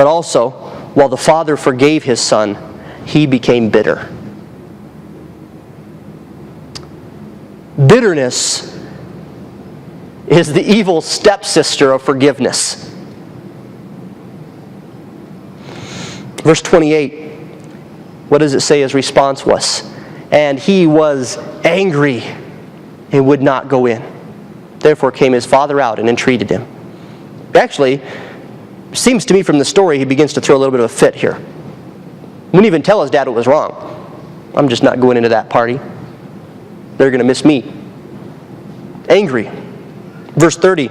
But also, while the father forgave his son, he became bitter. Bitterness is the evil stepsister of forgiveness. Verse 28, what does it say his response was? And he was angry and would not go in. Therefore came his father out and entreated him. Actually, seems to me from the story he begins to throw a little bit of a fit here. Wouldn't even tell his dad what was wrong. I'm just not going into that party. They're going to miss me. Angry. Verse 30.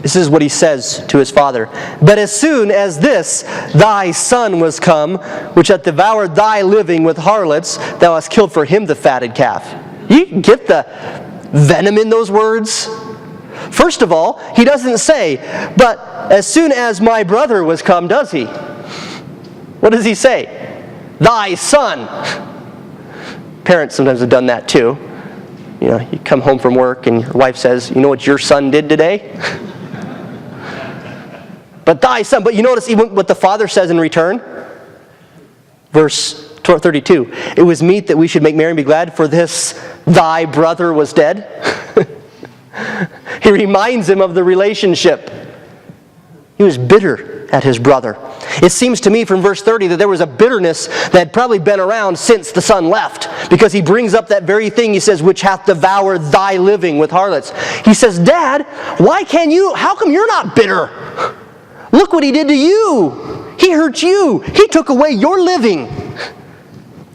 This is what he says to his father. But as soon as this thy son was come, which hath devoured thy living with harlots, thou hast killed for him the fatted calf. You get the venom in those words? First of all, he doesn't say, but as soon as my brother was come, does he? What does he say? Thy son. Parents sometimes have done that too. You know, you come home from work and your wife says, you know what your son did today? But thy son. But you notice even what the father says in return? Verse 32. It was meet that we should make merry and be glad, for this thy brother was dead. He reminds him of the relationship. He was bitter at his brother. It seems to me from verse 30 that there was a bitterness that had probably been around since the son left, because he brings up that very thing. He says, which hath devoured thy living with harlots. He says, Dad, how come you're not bitter? Look what he did to you. He hurt you. He took away your living.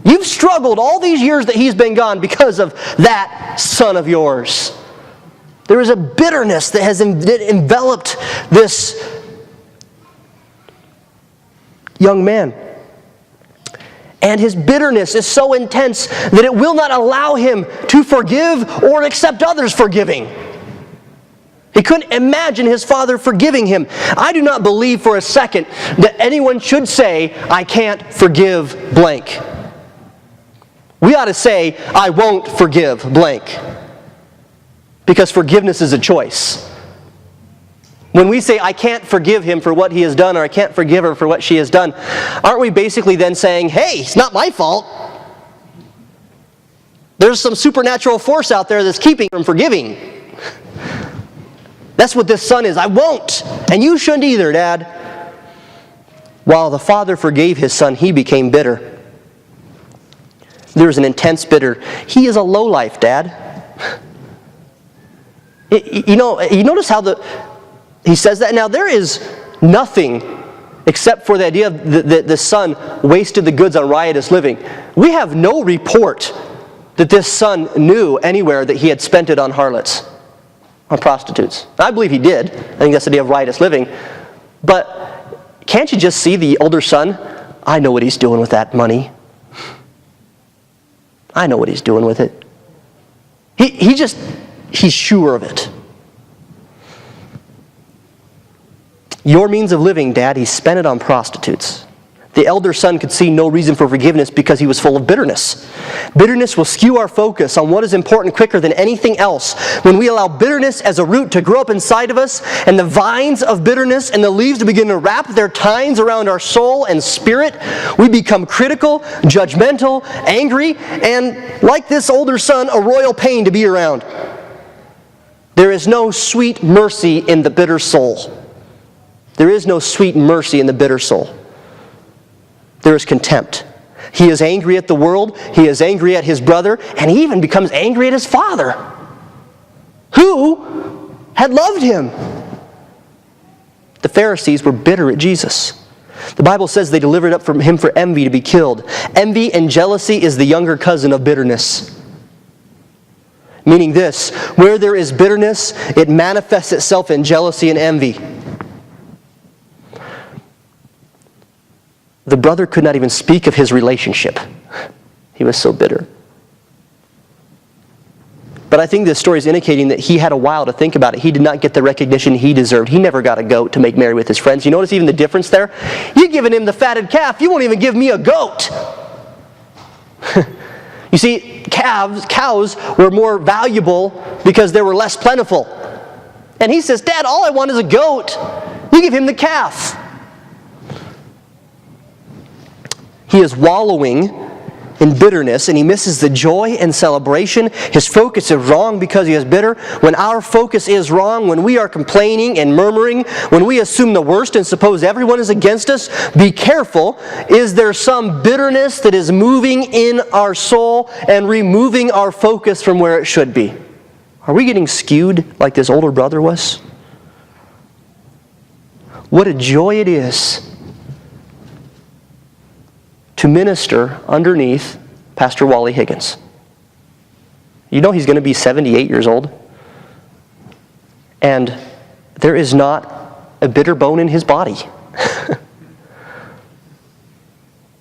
You've struggled all these years that he's been gone because of that son of yours. There is a bitterness that has enveloped this young man. And his bitterness is so intense that it will not allow him to forgive or accept others forgiving. He couldn't imagine his father forgiving him. I do not believe for a second that anyone should say, I can't forgive blank. We ought to say, I won't forgive blank. Because forgiveness is a choice. When we say, I can't forgive him for what he has done, or I can't forgive her for what she has done, aren't we basically then saying, hey, it's not my fault. There's some supernatural force out there that's keeping him from forgiving. That's what this son is. I won't. And you shouldn't either, Dad. While the father forgave his son, he became bitter. There's an intense bitter. He is a lowlife, Dad. You notice how he says that? Now, there is nothing except for the idea that the son wasted the goods on riotous living. We have no report that this son knew anywhere that he had spent it on harlots, on prostitutes. I believe he did. I think that's the idea of riotous living. But can't you just see the older son? I know what he's doing with that money. I know what he's doing with it. He's sure of it. Your means of living, Dad, he spent it on prostitutes. The elder son could see no reason for forgiveness because he was full of bitterness. Bitterness will skew our focus on what is important quicker than anything else. When we allow bitterness as a root to grow up inside of us, and the vines of bitterness and the leaves to begin to wrap their tines around our soul and spirit, we become critical, judgmental, angry, and like this older son, a royal pain to be around. There is no sweet mercy in the bitter soul. There is no sweet mercy in the bitter soul. There is contempt. He is angry at the world. He is angry at his brother. And he even becomes angry at his father, who had loved him. The Pharisees were bitter at Jesus. The Bible says they delivered up from him for envy to be killed. Envy and jealousy is the younger cousin of bitterness. Meaning this, where there is bitterness, it manifests itself in jealousy and envy. The brother could not even speak of his relationship. He was so bitter. But I think this story is indicating that he had a while to think about it. He did not get the recognition he deserved. He never got a goat to make merry with his friends. You notice even the difference there? You've given him the fatted calf. You won't even give me a goat. You see, cows were more valuable because they were less plentiful. And he says, Dad, all I want is a goat. You give him the calf. he is wallowing in bitterness, and he misses the joy and celebration. His focus is wrong because he is bitter. When our focus is wrong, when we are complaining and murmuring, when we assume the worst and suppose everyone is against us, be careful. Is there some bitterness that is moving in our soul and removing our focus from where it should be? Are we getting skewed like this older brother was? What a joy it is to minister underneath Pastor Wally Higgins. You know he's going to be 78 years old. And there is not a bitter bone in his body.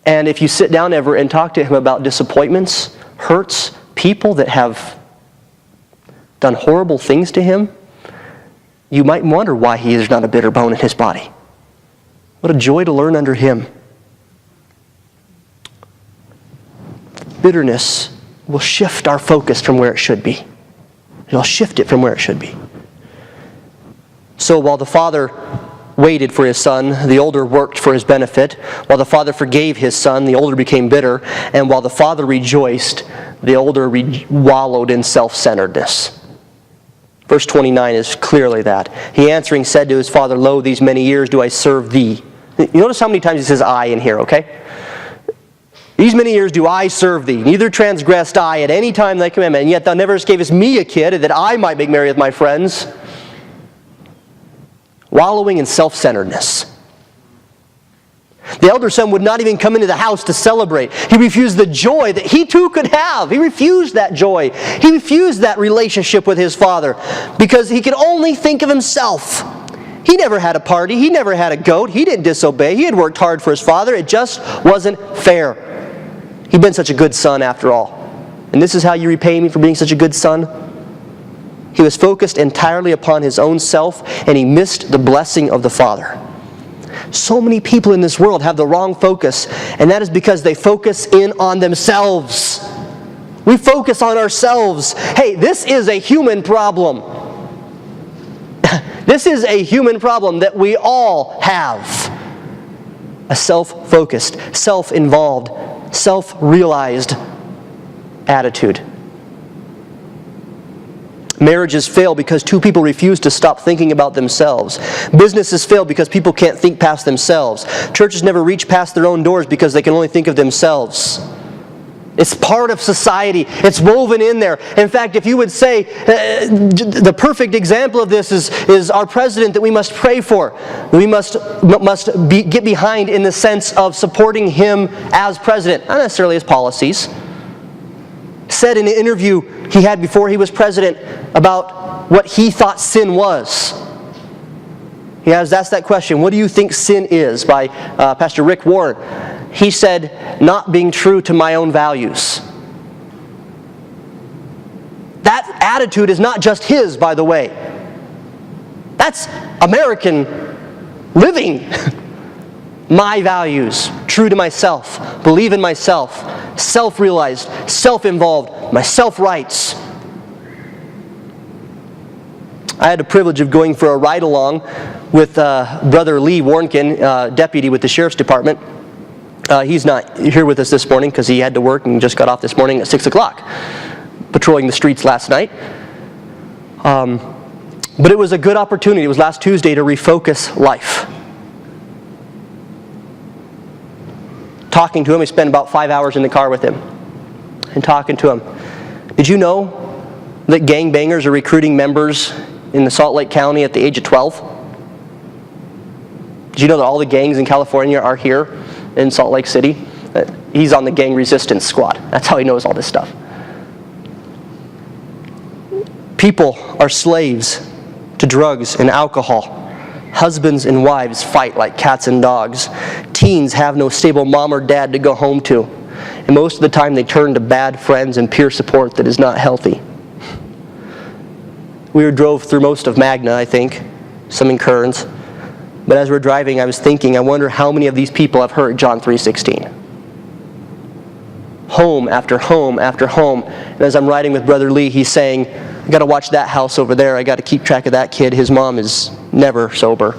And if you sit down ever and talk to him about disappointments, hurts, people that have done horrible things to him, you might wonder why he is not a bitter bone in his body. What a joy to learn under him. Bitterness will shift our focus from where it should be. It'll shift it from where it should be. So while the father waited for his son, the older worked for his benefit. While the father forgave his son, the older became bitter. And while the father rejoiced, the older wallowed in self-centeredness. Verse 29 is clearly that. He answering said to his father, "Lo, these many years do I serve thee." You notice how many times he says "I" in here, okay? "These many years do I serve thee. Neither transgressed I at any time thy commandment, and yet thou never gavest me a kid, that I might make merry with my friends." Wallowing in self-centeredness. The elder son would not even come into the house to celebrate. He refused the joy that he too could have. He refused that joy. He refused that relationship with his father because he could only think of himself. He never had a party. He never had a goat. He didn't disobey. He had worked hard for his father. It just wasn't fair. He'd been such a good son after all. And this is how you repay me for being such a good son? He was focused entirely upon his own self, and he missed the blessing of the Father. So many people in this world have the wrong focus, and that is because they focus in on themselves. We focus on ourselves. Hey, this is a human problem. This is a human problem that we all have. A self-focused, self-involved, self-realized attitude. Marriages fail because two people refuse to stop thinking about themselves. Businesses fail because people can't think past themselves. Churches never reach past their own doors because they can only think of themselves. It's part of society. It's woven in there. In fact, if you would say, the perfect example of this is our president that we must pray for. We must get behind in the sense of supporting him as president, not necessarily his policies. Said in an interview he had before he was president about what he thought sin was. He was asked that question, "What do you think sin is?" by Pastor Rick Warren. He said, "Not being true to my own values." That attitude is not just his, by the way. That's American living. My values, true to myself, believe in myself, self-realized, self-involved, my self-rights. I had the privilege of going for a ride-along with Brother Lee Warnken, deputy with the Sheriff's Department. He's not here with us this morning because he had to work and just got off this morning at 6 o'clock, patrolling the streets last night. But it was a good opportunity. It was last Tuesday to refocus life. Talking to him, we spent about 5 hours in the car with him and talking to him. Did you know that gangbangers are recruiting members in the Salt Lake County at the age of 12? Did you know that all the gangs in California are here in Salt Lake City? He's on the gang resistance squad. That's how he knows all this stuff. People are slaves to drugs and alcohol. Husbands and wives fight like cats and dogs. Teens have no stable mom or dad to go home to. And most of the time they turn to bad friends and peer support that is not healthy. We drove through most of Magna, I think, some in Kearns. But as we're driving, I was thinking, I wonder how many of these people have heard John 3:16. Home after home after home. And as I'm riding with Brother Lee, he's saying, I got to watch that house over there. I got to keep track of that kid. His mom is never sober.